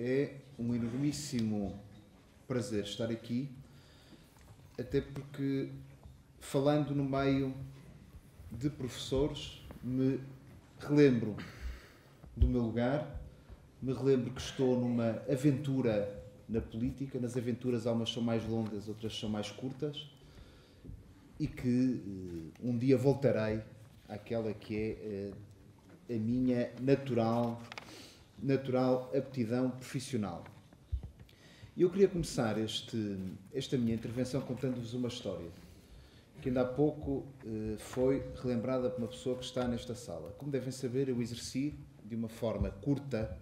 É um enormíssimo prazer estar aqui, até porque, falando no meio de professores, me relembro do meu lugar, me relembro que estou numa aventura na política. Nas aventuras, umas são mais longas, outras são mais curtas, e que um dia voltarei àquela que é a minha natural aptidão profissional. E eu queria começar esta minha intervenção contando-vos uma história que ainda há pouco foi relembrada por uma pessoa que está nesta sala. Como devem saber, eu exerci de uma forma curta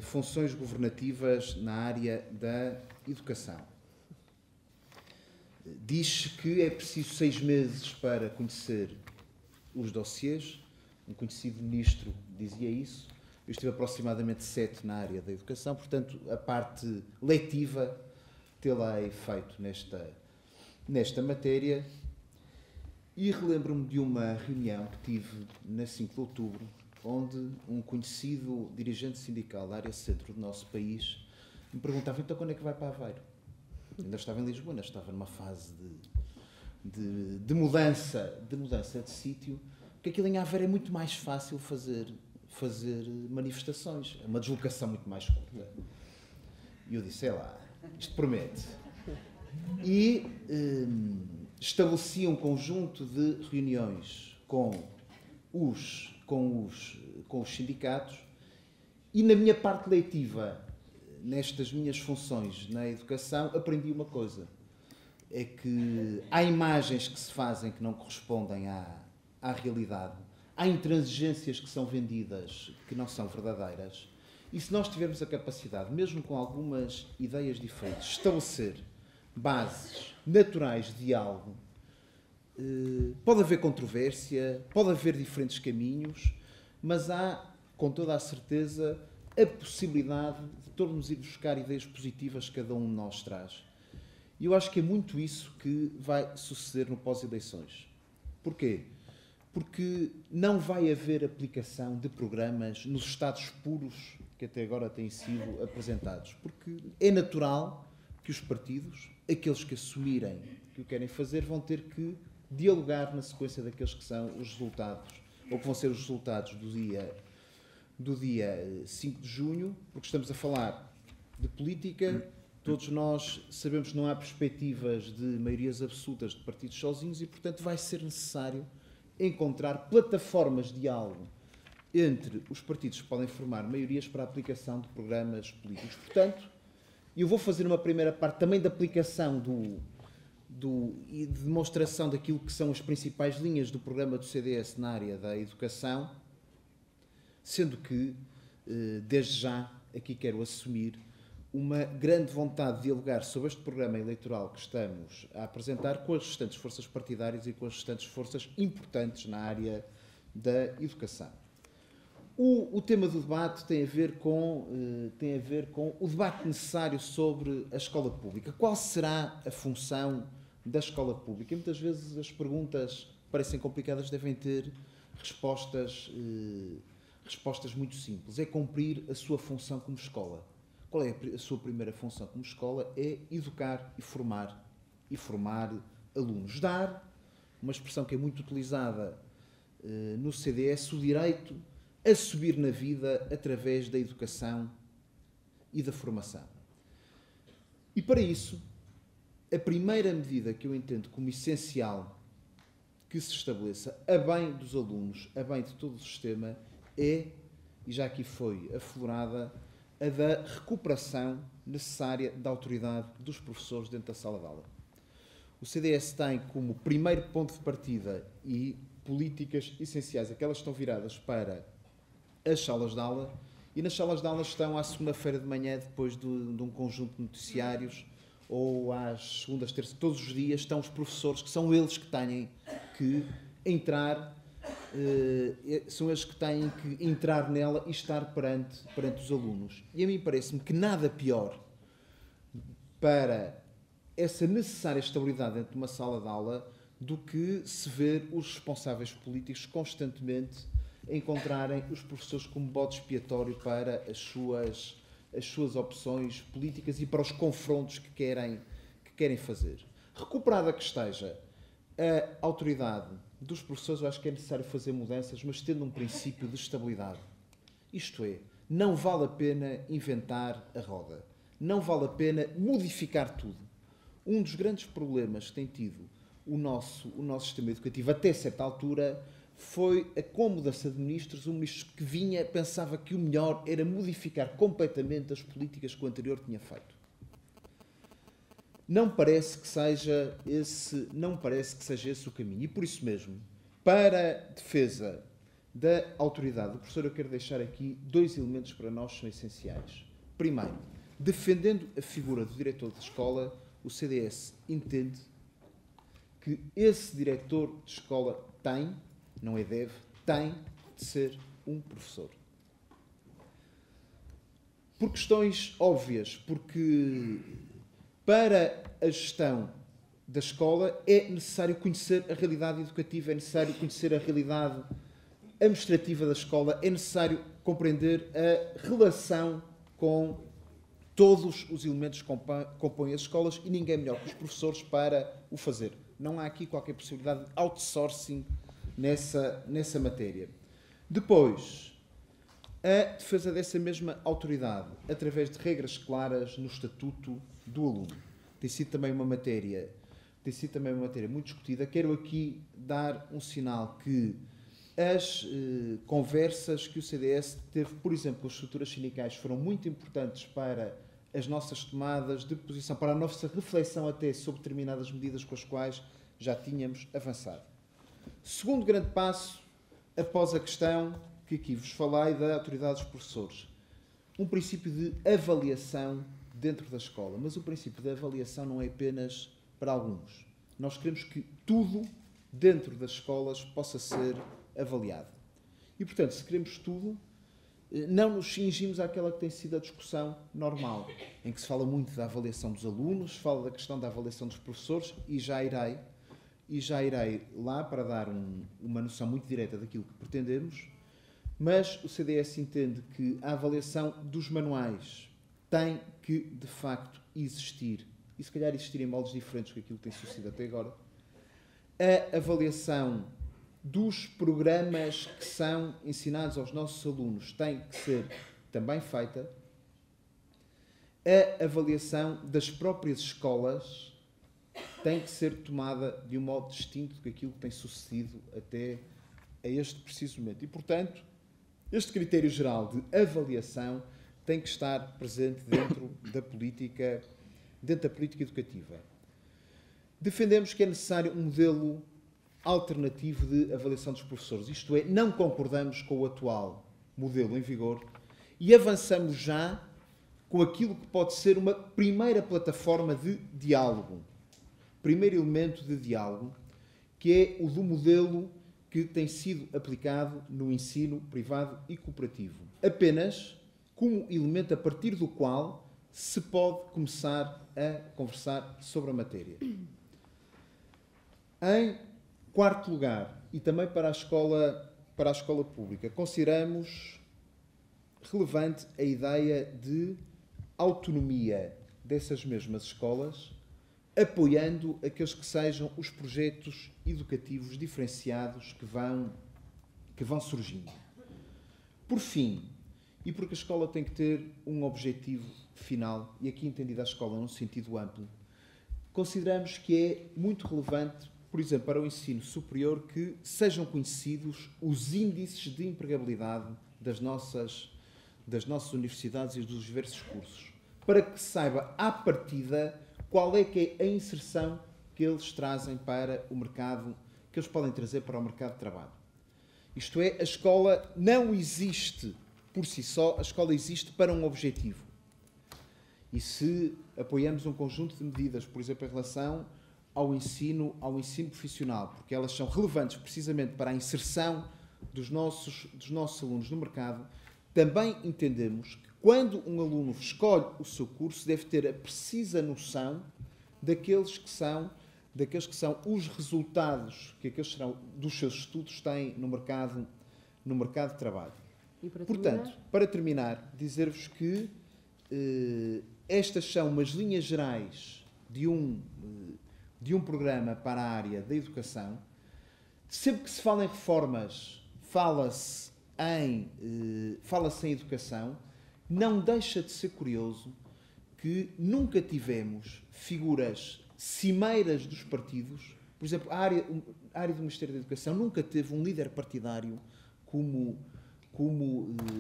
funções governativas na área da educação. Diz-se que é preciso 6 meses para conhecer os dossiês. Um conhecido ministro dizia isso. Eu estive aproximadamente 7 na área da educação, portanto, a parte letiva tê-la-ei feito nesta matéria. E relembro-me de uma reunião que tive na 5 de outubro, onde um conhecido dirigente sindical da área centro do nosso país me perguntava: então quando é que vai para Aveiro? Ainda estava em Lisboa, ainda estava numa fase de mudança de sítio, porque aquilo em Aveiro é muito mais fácil fazer manifestações, é uma deslocação muito mais curta. E eu disse: sei lá, isto promete. E estabeleci um conjunto de reuniões com os sindicatos, e na minha parte leitiva, nestas minhas funções na educação, aprendi uma coisa: é que há imagens que se fazem que não correspondem à realidade, há intransigências que são vendidas que não são verdadeiras, e se nós tivermos a capacidade, mesmo com algumas ideias diferentes, de estabelecer bases naturais de diálogo, pode haver controvérsia, pode haver diferentes caminhos, mas há, com toda a certeza, a possibilidade de todos ir buscar ideias positivas que cada um de nós traz. E eu acho que é muito isso que vai suceder no pós-eleições. Porquê? Porque não vai haver aplicação de programas nos estados puros que até agora têm sido apresentados. Porque é natural que os partidos, aqueles que assumirem que o querem fazer, vão ter que dialogar na sequência daqueles que são os resultados, ou que vão ser os resultados do dia 5 de junho, porque estamos a falar de política. Todos nós sabemos que não há perspectivas de maiorias absolutas de partidos sozinhos, e, portanto, vai ser necessário encontrar plataformas de diálogo entre os partidos que podem formar maiorias para a aplicação de programas políticos. Portanto, eu vou fazer uma primeira parte também da aplicação e de demonstração daquilo que são as principais linhas do programa do CDS na área da educação, sendo que, desde já, aqui quero assumir uma grande vontade de dialogar sobre este programa eleitoral que estamos a apresentar com as restantes forças partidárias e com as restantes forças importantes na área da educação. O tema do debate tem a ver com o debate necessário sobre a escola pública. Qual será a função da escola pública? E muitas vezes as perguntas parecem complicadas, devem ter respostas muito simples. É cumprir a sua função como escola. Qual é a sua primeira função como escola? É educar e formar alunos. Dar, uma expressão que é muito utilizada no CDS, o direito a subir na vida através da educação e da formação. E para isso, a primeira medida que eu entendo como essencial que se estabeleça a bem dos alunos, a bem de todo o sistema, é, e já aqui foi aflorada, a da recuperação necessária da autoridade dos professores dentro da sala de aula. O CDS tem como primeiro ponto de partida e políticas essenciais aquelas que estão viradas para as salas de aula, e nas salas de aula estão à segunda-feira de manhã, depois de um conjunto de noticiários, ou às segundas, terças, todos os dias estão os professores, que são eles que têm que entrar, nela e estar perante os alunos. E a mim parece-me que nada pior para essa necessária estabilidade dentro de uma sala de aula do que se ver os responsáveis políticos constantemente encontrarem os professores como bode expiatório para as suas as suas opções políticas e para os confrontos que querem fazer. Recuperada que esteja a autoridade dos professores, eu acho que é necessário fazer mudanças, mas tendo um princípio de estabilidade. Isto é, não vale a pena inventar a roda. Não vale a pena modificar tudo. Um dos grandes problemas que tem tido o nosso sistema educativo até certa altura foi a mudança de ministros. Um ministro que vinha pensava que o melhor era modificar completamente as políticas que o anterior tinha feito. Não parece que seja esse o caminho. E por isso mesmo, para a defesa da autoridade do professor, eu quero deixar aqui 2 elementos que para nós são essenciais. Primeiro, defendendo a figura do diretor de escola, o CDS entende que esse diretor de escola tem de ser um professor. Por questões óbvias, porque para a gestão da escola é necessário conhecer a realidade educativa, é necessário conhecer a realidade administrativa da escola, é necessário compreender a relação com todos os elementos que compõem as escolas e ninguém melhor que os professores para o fazer. Não há aqui qualquer possibilidade de outsourcing nessa matéria. Depois, a defesa dessa mesma autoridade, através de regras claras no estatuto do aluno. Tem sido também uma matéria muito discutida. Quero aqui dar um sinal que as conversas que o CDS teve, por exemplo, com as estruturas sindicais, foram muito importantes para as nossas tomadas de posição, para a nossa reflexão até sobre determinadas medidas com as quais já tínhamos avançado. Segundo grande passo, após a questão que aqui vos falei da autoridade dos professores. Um princípio de avaliação dentro da escola. Mas o princípio da avaliação não é apenas para alguns. Nós queremos que tudo dentro das escolas possa ser avaliado. E, portanto, se queremos tudo, não nos cingimos àquela que tem sido a discussão normal, em que se fala muito da avaliação dos alunos, se fala da questão da avaliação dos professores, e já irei lá para dar uma noção muito direta daquilo que pretendemos, mas o CDS entende que a avaliação dos manuais tem que, de facto, existir, e se calhar existir em moldes diferentes do que aquilo que tem sucedido até agora. A avaliação dos programas que são ensinados aos nossos alunos tem que ser também feita. A avaliação das próprias escolas tem que ser tomada de um modo distinto do que aquilo que tem sucedido até a este preciso momento. E, portanto, este critério geral de avaliação tem que estar presente dentro da política educativa. Defendemos que é necessário um modelo alternativo de avaliação dos professores. Isto é, não concordamos com o atual modelo em vigor e avançamos já com aquilo que pode ser uma primeira plataforma de diálogo. Primeiro elemento de diálogo, que é o do modelo que tem sido aplicado no ensino privado e cooperativo. Apenas como elemento a partir do qual se pode começar a conversar sobre a matéria. Em quarto lugar, e também para a escola pública, consideramos relevante a ideia de autonomia dessas mesmas escolas, apoiando aqueles que sejam os projetos educativos diferenciados que vão surgindo. Por fim, e porque a escola tem que ter um objetivo final, e aqui entendida a escola num sentido amplo, consideramos que é muito relevante, por exemplo, para o ensino superior, que sejam conhecidos os índices de empregabilidade das nossas universidades e dos diversos cursos, para que se saiba à partida qual é que é a inserção que eles trazem para o mercado, que eles podem trazer para o mercado de trabalho. Isto é, a escola não existe por si só, a escola existe para um objetivo. E se apoiamos um conjunto de medidas, por exemplo, em relação ao ensino profissional, porque elas são relevantes precisamente para a inserção dos nossos alunos no mercado, também entendemos que quando um aluno escolhe o seu curso, deve ter a precisa noção daqueles que são os resultados que aqueles dos seus estudos têm no mercado de trabalho. Portanto, para terminar, dizer-vos que estas são umas linhas gerais de um programa para a área da educação. Sempre que se fala em reformas, fala-se em educação. Não deixa de ser curioso que nunca tivemos figuras cimeiras dos partidos. Por exemplo, a área do Ministério da Educação nunca teve um líder partidário como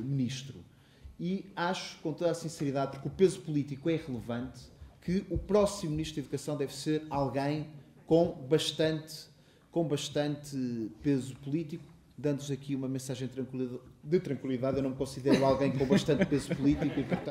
ministro. E acho, com toda a sinceridade, porque o peso político é relevante, que o próximo Ministro da Educação deve ser alguém com bastante peso político. Dando-vos aqui uma mensagem de tranquilidade, eu não me considero alguém com bastante peso político e, portanto,